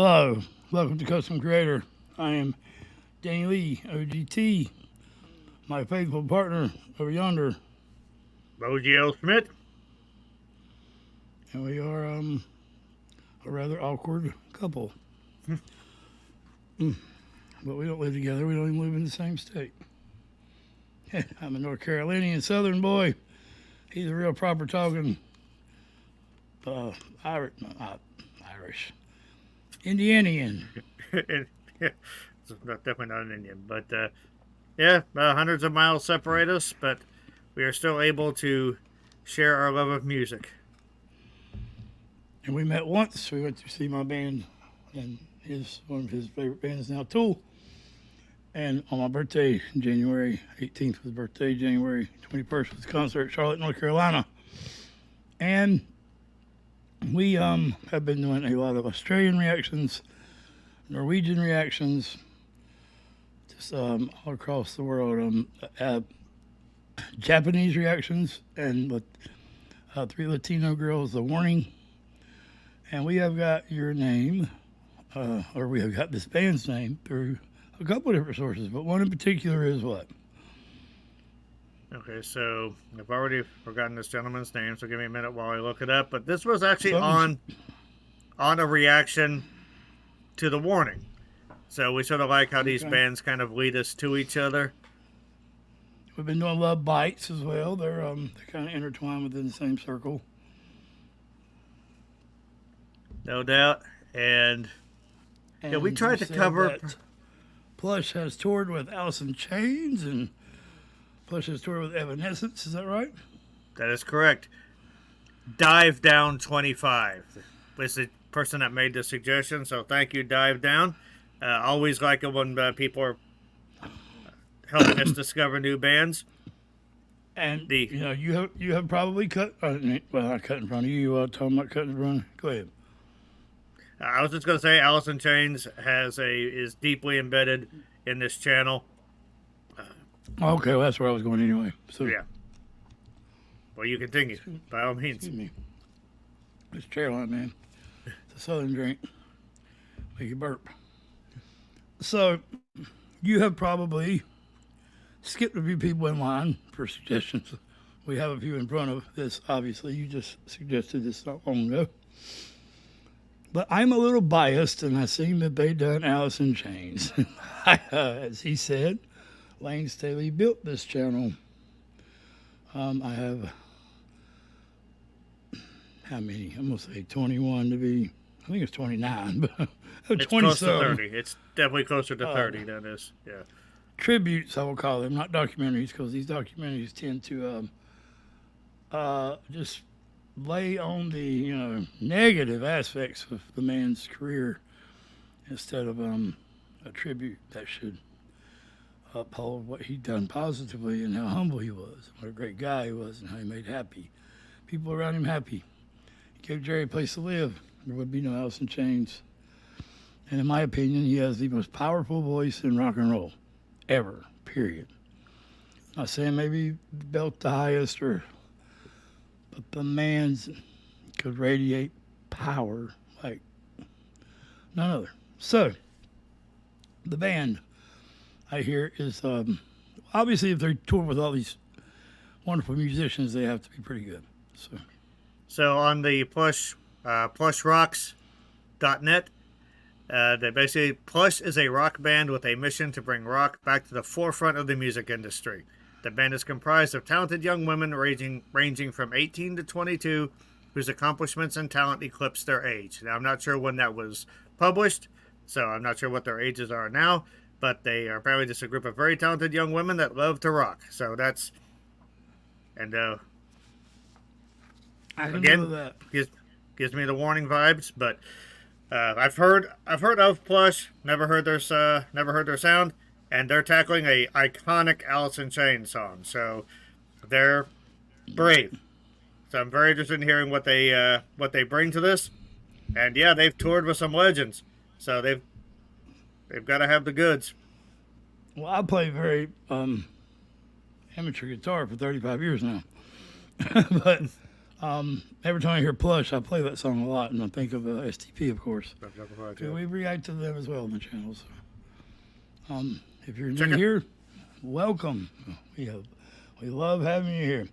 Hello, welcome to Custom Creator. I am Danny Lee, OGT, my faithful partner over yonder, Bogie L. Schmidt. and we are a rather awkward couple. But we don't live together. We don't even live in the same state. I'm a North Carolinian Southern boy. He's a real proper talking Irish, Indianian. It's definitely not an Indian, but hundreds of miles separate us, but we are still able to share our love of music. And we met once. We went to see my band, and one of his favorite bands now, Tool. And on my birthday, January 18th was birthday, January 21st was the concert, Charlotte, North Carolina. And we have been doing a lot of Australian reactions, Norwegian reactions, just all across the world. Japanese reactions, and with 3 Latino girls, The Warning. And we have got your name, or we have got this band's name through a couple of different sources, but one in particular is what? Okay, so I've already forgotten this gentleman's name, so give me a minute while I look it up. But this was actually on a reaction to The Warning. So we sort of like how these bands kind of lead us to each other. We've been doing Love Bites as well. They're kind of intertwined within the same circle. No doubt. And yeah, we tried to cover. Plush has toured with Alice in Chains, and Plush has toured with Evanescence. Is that right? That is correct. Dive Down 25 was the person that made the suggestion, so thank you, Dive Down. Always like it when people are helping us discover new bands. And you have probably cut. Not cut in front of you. Talking about cutting in front. Go ahead. I was just going to say, Alice in Chains is deeply embedded in this channel. Okay, well, that's where I was going anyway. So yeah. Well, you continue, by all means. Excuse me. It's Caroline, man. It's a southern drink. Make you burp. So, you have probably skipped a few people in line for suggestions. We have a few in front of this, obviously. You just suggested this not long ago. But I'm a little biased, and I seen that they done Alice in Chains. As he said, Lane Staley built this channel. I have, how many? I'm going to say 21 to be, I think it's 29, but it's close to 30. It's definitely closer to 30 than this, yeah. Tributes, I will call them, not documentaries, because these documentaries tend to just lay on the negative aspects of the man's career instead of a tribute that should uphold what he'd done positively and how humble he was, what a great guy he was, and how he made people around him happy. He gave Jerry a place to live. There would be no Alice in Chains. And in my opinion, he has the most powerful voice in rock and roll ever, period. Not saying maybe belt the highest, but the man's could radiate power like none other. So, the band, I hear, is obviously if they tour with all these wonderful musicians, they have to be pretty good. So on the plushrocks.net, they basically, Plush is a rock band with a mission to bring rock back to the forefront of the music industry. The band is comprised of talented young women ranging from 18 to 22, whose accomplishments and talent eclipse their age. Now, I'm not sure when that was published, so I'm not sure what their ages are now, but they are apparently just a group of very talented young women that love to rock. So that's, and again, gives me the Warning vibes. But I've heard of Plush, never heard their sound. And they're tackling a iconic Alice in Chains song, so they're brave. So I'm very interested in hearing what they bring to this. And yeah, they've toured with some legends, so they've got to have the goods. Well, I play very amateur guitar for 35 years now, but Every time I hear Plush, I play that song a lot, and I think of STP, of course. We react to them as well on the channel. So, if you're new here, welcome. We love having you here.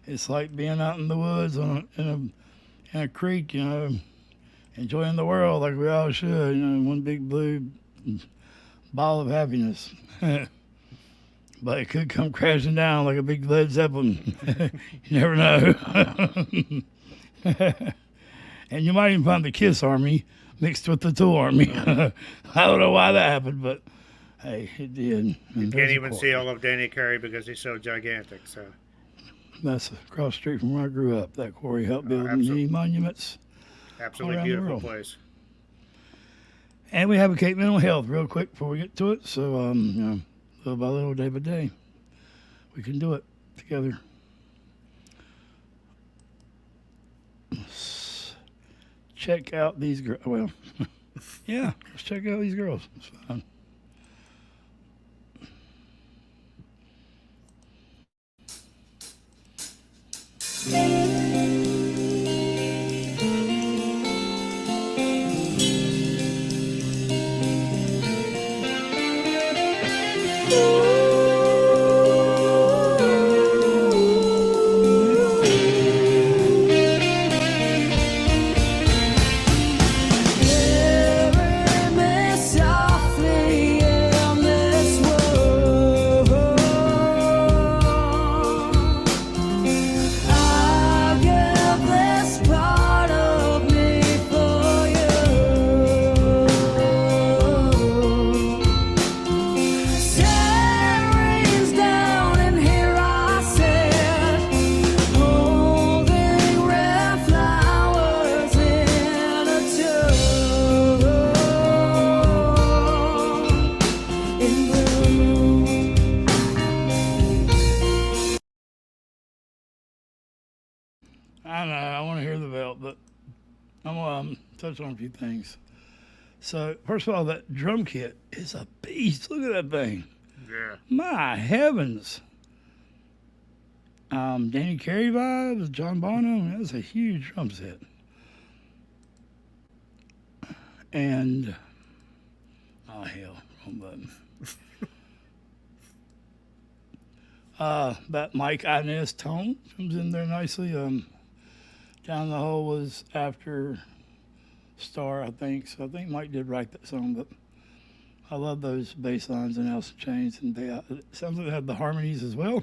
It's like being out in the woods in a creek, enjoying the world like we all should. One big blue ball of happiness. But it could come crashing down like a big Led Zeppelin. You never know. And you might even find the Kiss Army mixed with the Tool Army. I don't know why that happened, but hey, it did. You can't even see all of Danny Carey because he's so gigantic. So that's across the street from where I grew up. That quarry helped build many monuments. Absolutely beautiful place. And we advocate mental health real quick before we get to it. So, little by little, day by day, we can do it together. Let's check out these girls. Well, yeah, let's check out these girls. It's fine. I know, I want to hear the belt, but I'm going to touch on a few things. So, first of all, that drum kit is a beast. Look at that thing. Yeah. My heavens. Danny Carey vibes, John Bonham. That's a huge drum set. And, oh, hell, wrong button. That Mike Inez tone comes in there nicely. Down the Hole was after Star, I think. So I think Mike did write that song, but I love those bass lines in Alice in Chains. And it sounds like they have the harmonies as well.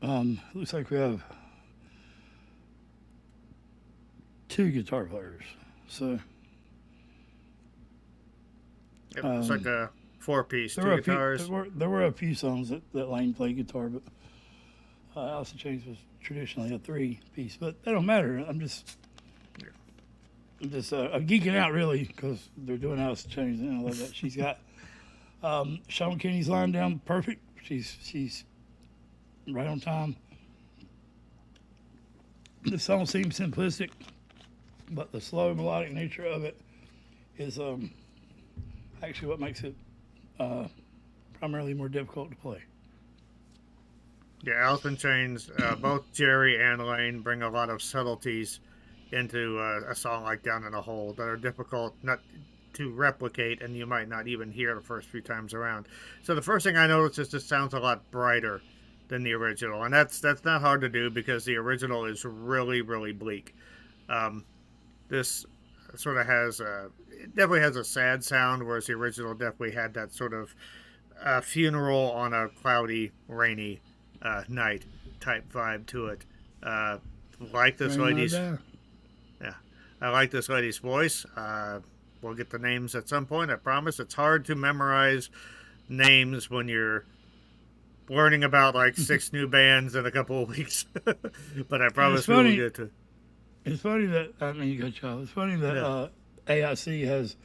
It looks like we have 2 guitar players. So it's like a 4-piece, 2 guitars. There were a few songs that Lane played guitar, but Alice in Chains was traditionally a 3-piece. But that don't matter. I'm just I'm geeking out really because they're doing Alice in Chains, and I love that. She's got Sean Kenny's line down perfect. She's right on time. The song seems simplistic, but the slow melodic nature of it is actually what makes it primarily more difficult to play. Yeah, Alice in Chains, both Jerry and Lane bring a lot of subtleties into a song like Down in a Hole that are difficult not to replicate, and you might not even hear the first few times around. So the first thing I noticed is this sounds a lot brighter than the original, and that's not hard to do because the original is really, really bleak. This sort of has it definitely has a sad sound, whereas the original definitely had that sort of funeral on a cloudy, rainy night type vibe to it. Like this lady's, I like this lady's voice. We'll get the names at some point, I promise. It's hard to memorize names when you're learning about like 6 new bands in a couple of weeks. But I promise we will get to. It's funny that It's funny that AIC has,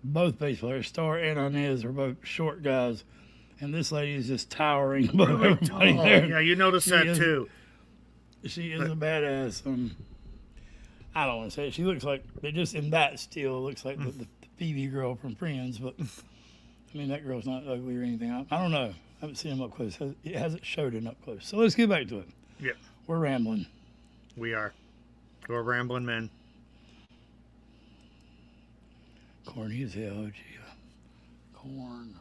both bass players, Star and Inez, are both short guys, and this lady is just towering above everybody there. Yeah, you noticed that too. She is a badass. I don't want to say it. She looks like, just in that still looks like the Phoebe girl from Friends, but I mean, that girl's not ugly or anything. I don't know. I haven't seen him up close. It hasn't showed it up close. So let's get back to it. Yeah. We're rambling. We are. We're rambling men. Corny as hell, gee. Corn.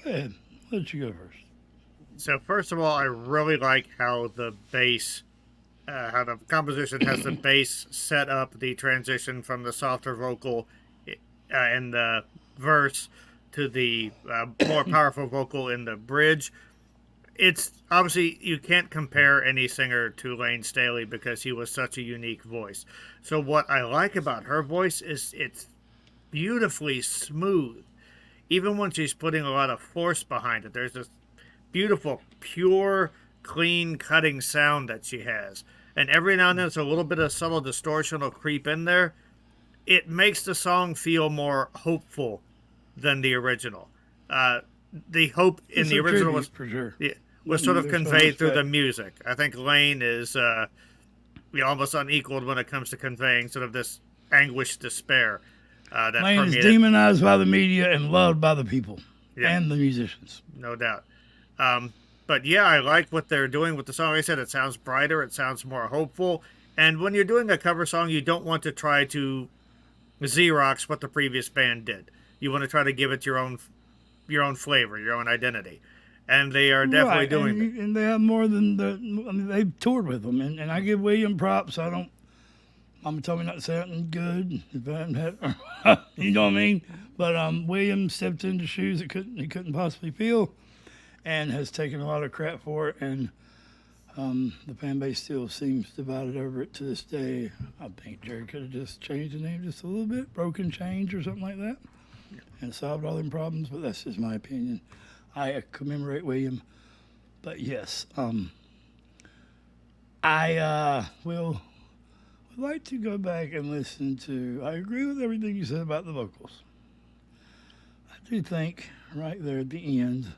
Go ahead. Let you go first. So first of all, I really like how the bass, how the composition has the bass set up the transition from the softer vocal in the verse to the more powerful vocal in the bridge. It's obviously you can't compare any singer to Lane Staley because he was such a unique voice. So what I like about her voice is it's beautifully smooth. Even when she's putting a lot of force behind it, there's this beautiful, pure, clean, cutting sound that she has. And every now and then, there's a little bit of subtle distortion will creep in there. It makes the song feel more hopeful than the original. The hope in the original was for sure. Was sort of conveyed through the music. I think Lane is almost unequaled when it comes to conveying sort of this anguished despair. Lane is demonized by the media and loved by the people and the musicians. No doubt. But yeah, I like what they're doing with the song. Like I said, it sounds brighter. It sounds more hopeful. And when you're doing a cover song, you don't want to try to Xerox what the previous band did. You want to try to give it your own flavor, your own identity. And they are definitely doing it. And they have more than they've toured with them. And I give William props. Mama told me not to say anything good if I hadn't had, you know what I mean? But William stepped into shoes that he couldn't possibly fill, and has taken a lot of crap for it. And the fan base still seems divided over it to this day. I think Jerry could have just changed the name just a little bit, Broken Change or something like that, and solved all them problems. But that's just my opinion. I commemorate William, but yes, I would like to go back and listen to. I agree with everything you said about the vocals. I do think right there at the end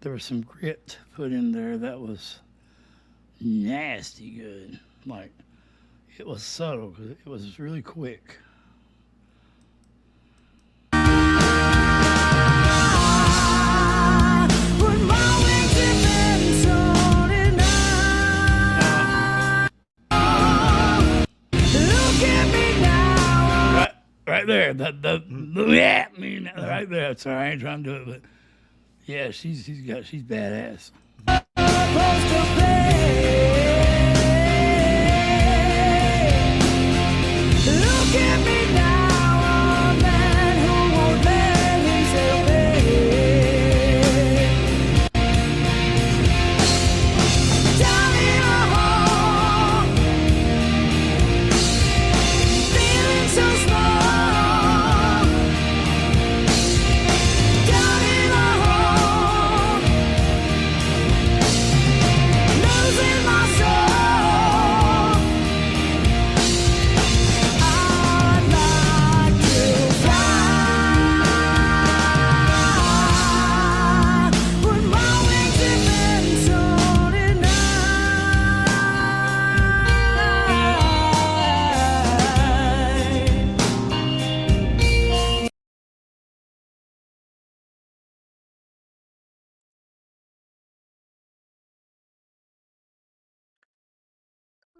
there was some grit put in there that was nasty good. Like, it was subtle because it was really quick. Right there, right there. Sorry, I ain't trying to do it, but yeah, she's badass. Look at me now, a man who won't let himself be. Down in a hole, feeling so small. Down in a hole.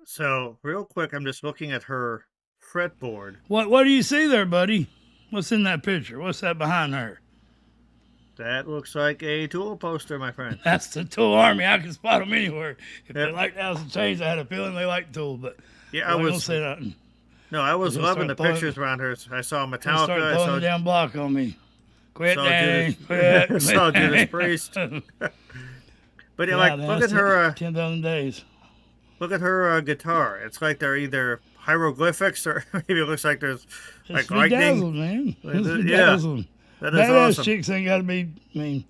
So, real quick, I'm just looking at her fretboard. What do you see there, buddy? What's in that picture? What's that behind her? That looks like a Tool poster, my friend. That's the Tool Army. I can spot them anywhere. If they like Alice in Chains, I had a feeling they like Tool, but yeah, I don't say nothing. No, I was loving the pictures around her. I saw Metallica. Start throwing the damn block on me. Quit, Danny. I saw Judas Priest. But yeah, like, look at her. 10,000 days. Look at her guitar. It's like they're either hieroglyphics or maybe it looks like there's like lightning. Man. It's bedazzled. Yeah, that is badass awesome. chicks ain't got to be. I mean,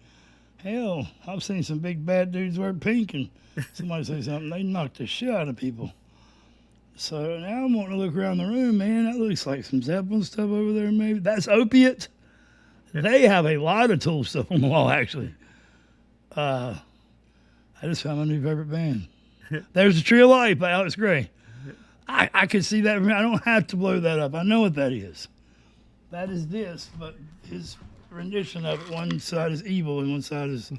hell, I've seen some big bad dudes wear pink, and somebody say something, they knock the shit out of people. So now I'm wanting to look around the room, man. That looks like some Zeppelin stuff over there, maybe. That's Opiate. Yeah. They have a lot of Tool stuff on the wall, actually. I just found my new favorite band. There's a Tree of Life by Alex Gray. I could see that. I don't have to blow that up. I know what that is. That is this, but his rendition of it, one side is evil and one side is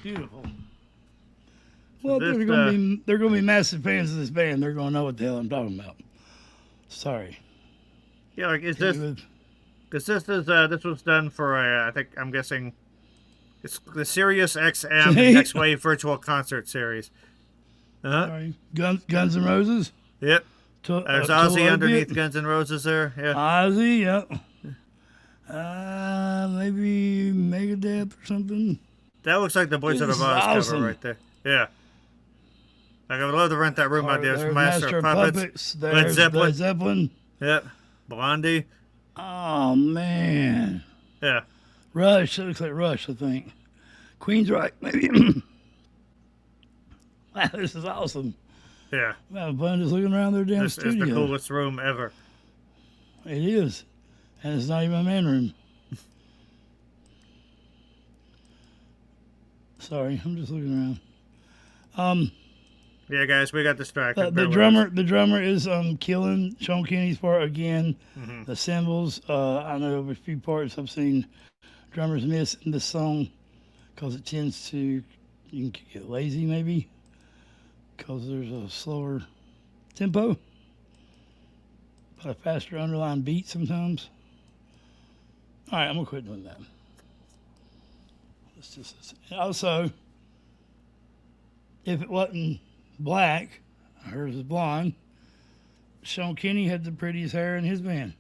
beautiful. Well, they're going to be massive fans of this band. They're going to know what the hell I'm talking about. Sorry. Yeah, like is this? Because this was done for I'm guessing it's the Sirius XM X-Wave Virtual Concert Series. Sorry, Guns N' Roses. Yep. There's Ozzy underneath Guns N' Roses there. Yeah. Ozzy, yep. Maybe Megadeth or something. That looks like the Boys of Oz cover right there. Yeah. Like I would love to rent that room out there. There's Master of Puppets. Led Zeppelin. Led Zeppelin. Yep. Blondie. Oh man. Yeah. Rush. That looks like Rush, I think. Queensryche, maybe. Wow, this is awesome. Yeah. I'm having fun just looking around their damn studio. This is the coolest room ever. It is. And it's not even a man room. Sorry, I'm just looking around. Yeah, guys, we got distracted. The drummer is killing Sean Kenny's part again. Mm-hmm. The cymbals, I know a few parts I've seen drummers miss in this song because it tends to, you can get lazy maybe because there's a slower tempo, but a faster underlying beat sometimes. All right, I'm gonna quit doing that. Let's just listen. Also, if it wasn't black, hers is blonde, Sean Kenny had the prettiest hair in his band.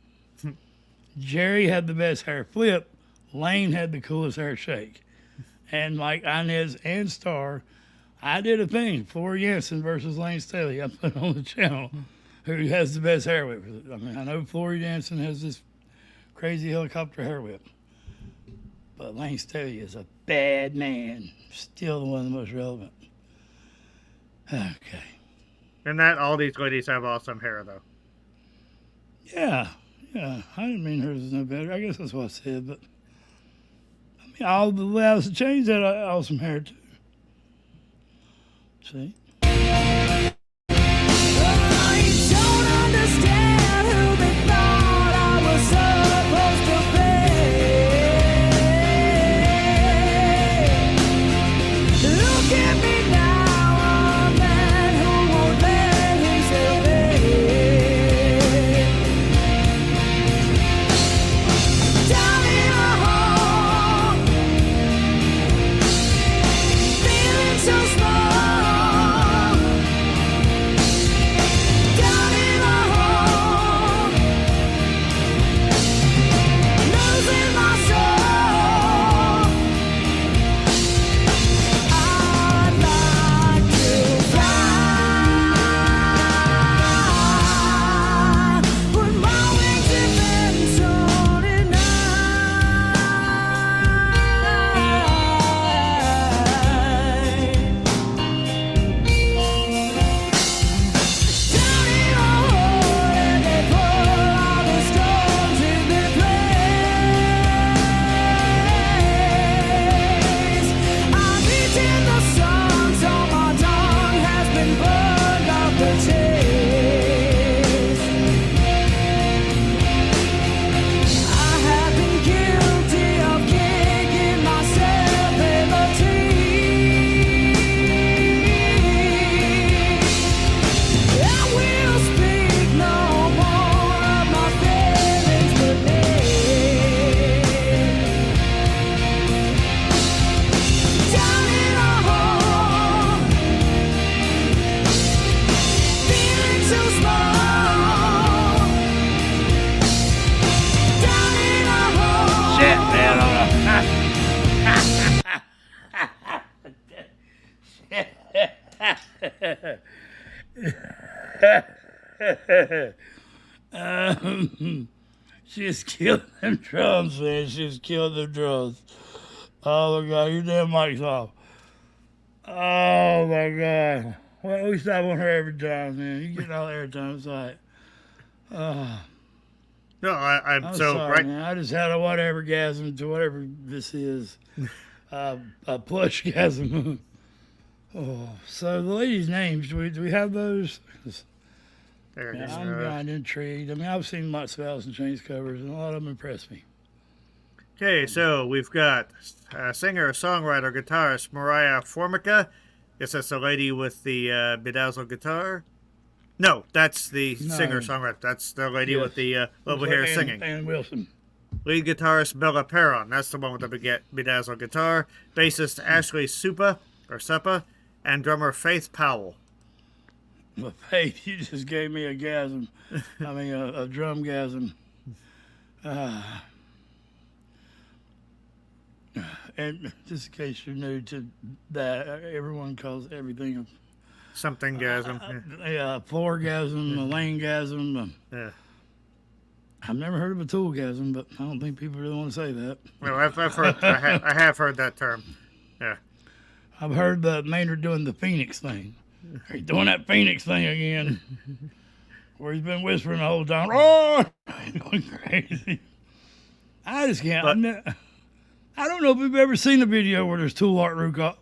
Jerry had the best hair flip. Lane had the coolest hair shake. And like Inez and Starr, I did a thing, Flory Jansen versus Lane Staley. I put on the channel who has the best hair whip. I mean, I know Flory Jansen has this crazy helicopter hair whip, but Lane Staley is a bad man. Still the one of the most relevant. Okay. And that all these ladies have awesome hair, though. Yeah. I didn't mean hers is no better. I guess that's what I said, but I mean, all the Alice in Chains had awesome hair too. See? She just killed them drums, man. She just killed them drums. Oh my God, your damn mic's off. Oh my God. Well, we stop on her every time, man. You get all the airtime, it's like, No, I'm I'm so sorry, right. man. I just had a whatever gasm to whatever this is. A plush gasm. Oh, so the ladies' names, do we have those? 'Cause, There it man, is. I'm beyond intrigued. I mean, I've seen lots of Alice in Chains covers, and a lot of them impress me. Okay, so we've got singer, songwriter, guitarist Mariah Formica. Guess that's the lady with the bedazzled guitar. No, that's the No. singer, songwriter. That's the lady Yes. with the lovely Looks like hair Ann- singing. Ann Wilson. Lead guitarist Bella Perron. That's the one with the bedazzled guitar. Bassist Ashley Suppa, and drummer Faith Powell. Well, Faith, you just gave me a gasm. I mean, a drum gasm. And just in case you're new to that, everyone calls everything Something gasm. a floorgasm, a lanegasm. Yeah. I've never heard of a toolgasm, but I don't think people really want to say that. Well, I've heard. I have heard that term. Yeah. I've heard Maynard doing the Phoenix thing. He's doing that Phoenix thing again, where he's been whispering the whole time. Oh, he's going crazy. I just can't. I don't know if we've ever seen a video where there's Tool art rook up.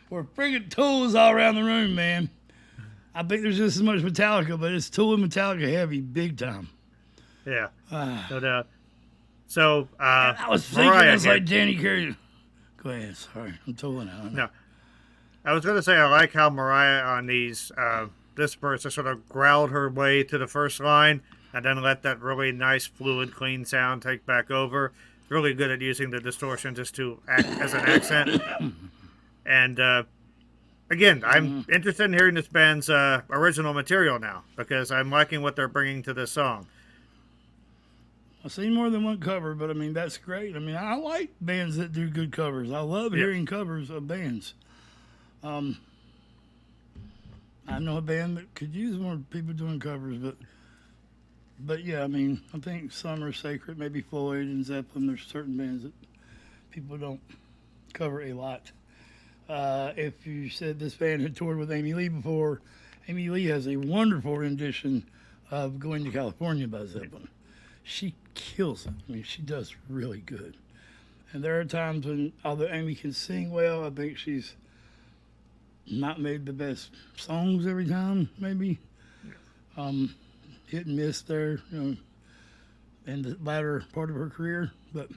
Where friggin' Tool is all around the room, man. I think there's just as much Metallica, but it's Tool and Metallica heavy, big time. Yeah. No doubt. So, I was thinking, Mariah it's here. like Danny Carey. Go ahead, sorry, I'm tooling out. No. I was going to say I like how Mariah on these this verse just sort of growled her way to the first line and then let that really nice, fluid, clean sound take back over. Really good at using the distortion just to act as an accent. And again, I'm interested in hearing this band's original material now because I'm liking what they're bringing to this song. I've seen more than one cover, but I mean, that's great. I mean, I like bands that do good covers. I love hearing covers of bands. I know a band that could use more people doing covers, but yeah, I mean, I think some are sacred, maybe Floyd and Zeppelin. There's certain bands that people don't cover a lot. If you said this band had toured with Amy Lee before, Amy Lee has a wonderful rendition of Going to California by Zeppelin. She kills it. I mean, she does really good. And there are times when, although Amy can sing well, I think she's not made the best songs every time, maybe. Hit and miss there, in the latter part of her career. But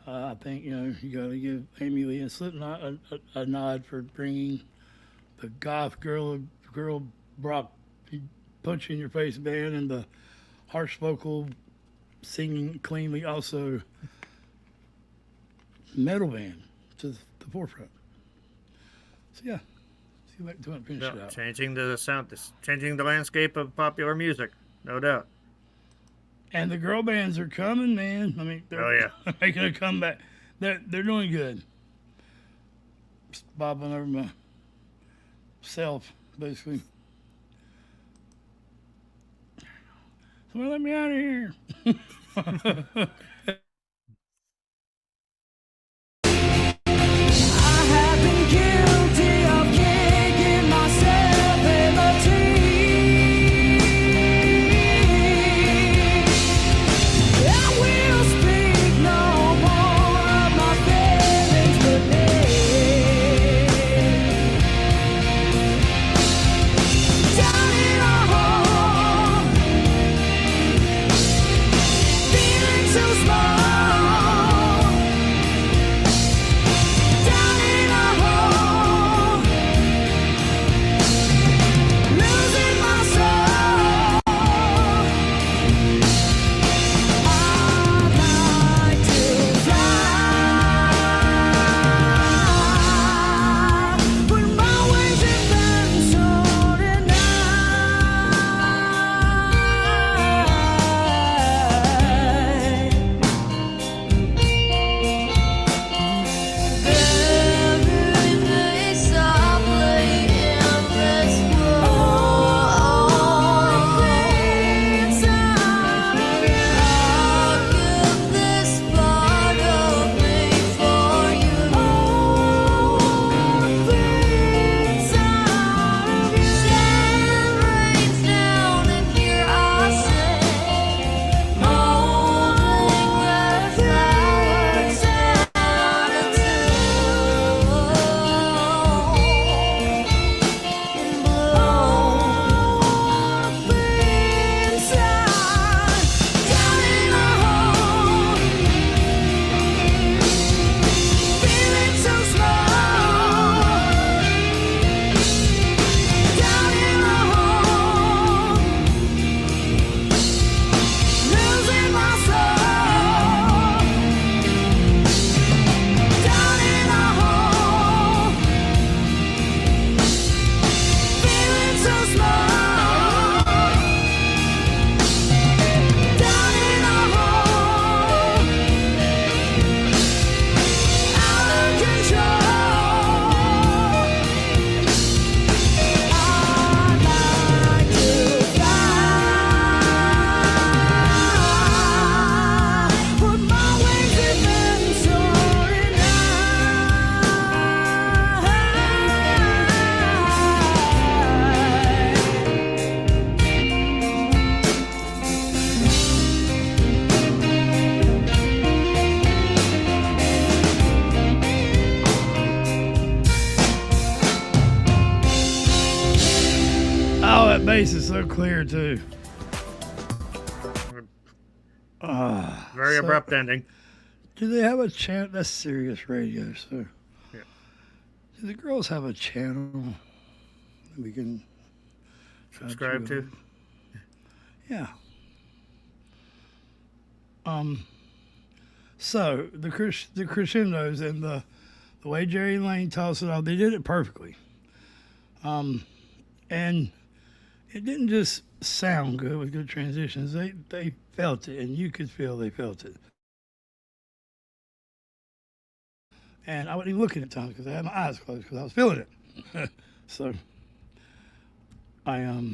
I think, you got to give Amy Lee and Slipknot a nod for bringing the goth girl rock punch in your face band and the harsh vocal singing cleanly also metal band to the forefront. So yeah, see if I can finish it out. Changing the sound, changing the landscape of popular music, no doubt. And the girl bands are coming, man. I mean, they're making a comeback. They're doing good. Just bobbing over myself, basically. Someone let me out of here. So small. so clear too. Very abrupt ending. Do they have a channel? That's serious radio, so. Yeah. Do the girls have a channel that we can Subscribe to? Yeah. So the crescendos and the way Jerry and Lane tossed it off, they did it perfectly. And it didn't just sound good with good transitions. They felt it, and you could feel they felt it. And I wasn't even looking at times because I had my eyes closed because I was feeling it. So I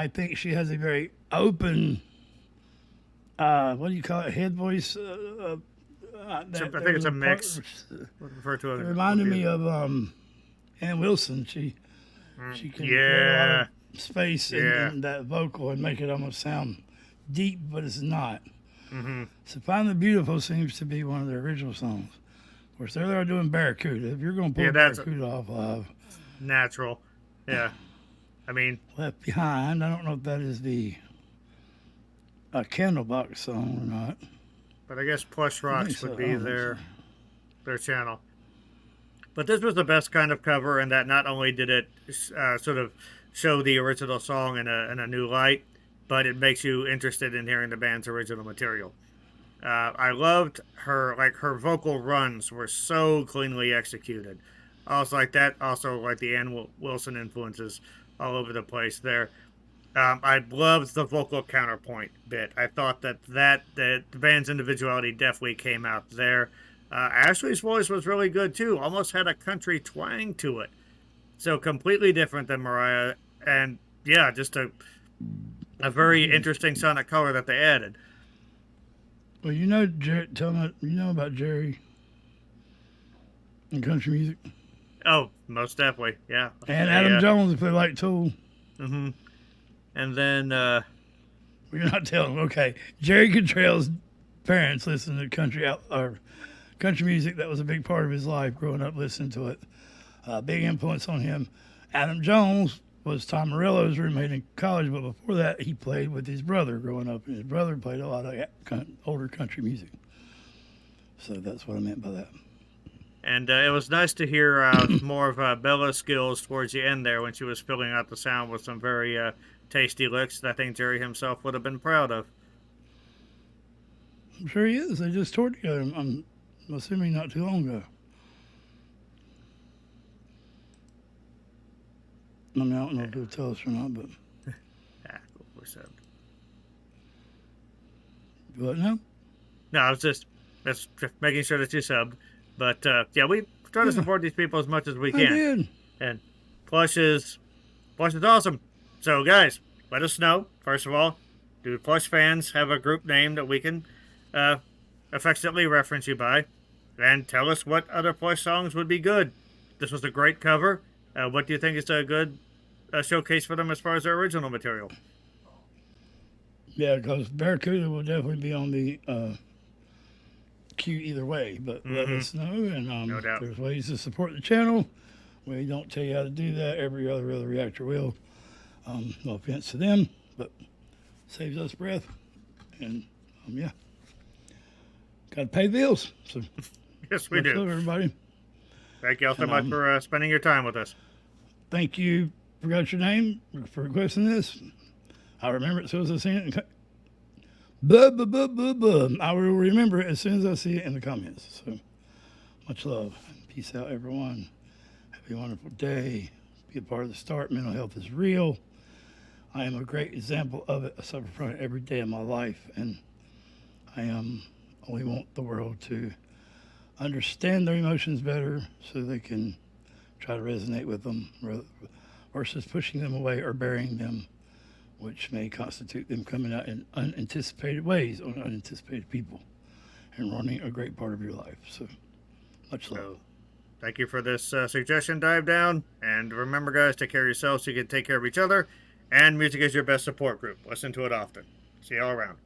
think she has a very open, what do you call it, head voice? I think it's a mix. Refer to it. It reminded me of Ann Wilson. She can create a lot of space in that vocal and make it almost sound deep, but it's not. Mm-hmm. So Finally Beautiful seems to be one of their original songs. Of course, they're doing Barracuda. If you're going to pull Barracuda off live. Natural. Yeah. I mean. Left Behind. I don't know if that is a Candlebox song or not. But I guess Plush Rocks would be their channel. But this was the best kind of cover in that not only did it sort of show the original song in a new light, but it makes you interested in hearing the band's original material. I loved her vocal runs were so cleanly executed. Also like the Ann Wilson influences all over the place there. I loved the vocal counterpoint bit. I thought that the band's individuality definitely came out there. Ashley's voice was really good too. Almost had a country twang to it. So completely different than Mariah. And yeah, just a very interesting sonic color that they added. Well, tell me, you know about Jerry and country music? Oh, most definitely, yeah. And Adam Jones, if they like Tool. Mm-hmm. And then... You're not telling. Okay. Jerry Cantrell's parents listened to country music. That was a big part of his life, growing up listening to it. Big influence on him. Adam Jones was Tom Morello's roommate in college, but before that, he played with his brother growing up, and his brother played a lot of older country music. So that's what I meant by that. And it was nice to hear more of Bella's skills towards the end there when she was filling out the sound with some very tasty licks that I think Jerry himself would have been proud of. I'm sure he is. They just toured together, I'm assuming not too long ago. I mean, I don't know if they'll tell us or not, but... We're subbed. What now? No, I was just making sure that you subbed. But, yeah, we try to support these people as much as we can. I did. And Plush is awesome. So, guys, let us know. First of all, do Plush fans have a group name that we can affectionately reference you by? And tell us what other Plush songs would be good. This was a great cover. What do you think is a good showcase for them as far as their original material? Yeah, because Barracuda will definitely be on the queue either way. But let us know, and no doubt. There's ways to support the channel. We don't tell you how to do that. Every other reactor will. No offense to them, but saves us breath. And yeah, got to pay bills. So yes, we do. Love everybody. Thank you all so much for spending your time with us. Thank you. Forgot your name for requesting this. I remember it as soon as I see it. I will remember it as soon as I see it in the comments. So much love. Peace out, everyone. Have a wonderful day. Be a part of the start. Mental health is real. I am a great example of it. I suffer from it every day of my life, and I only want the world to understand their emotions better so they can try to resonate with them versus pushing them away or burying them, which may constitute them coming out in unanticipated ways on unanticipated people and running a great part of your life. So much love. Thank you for this suggestion, Dive Down. And remember, guys, take care of yourselves so you can take care of each other. And music is your best support group. Listen to it often. See you all around.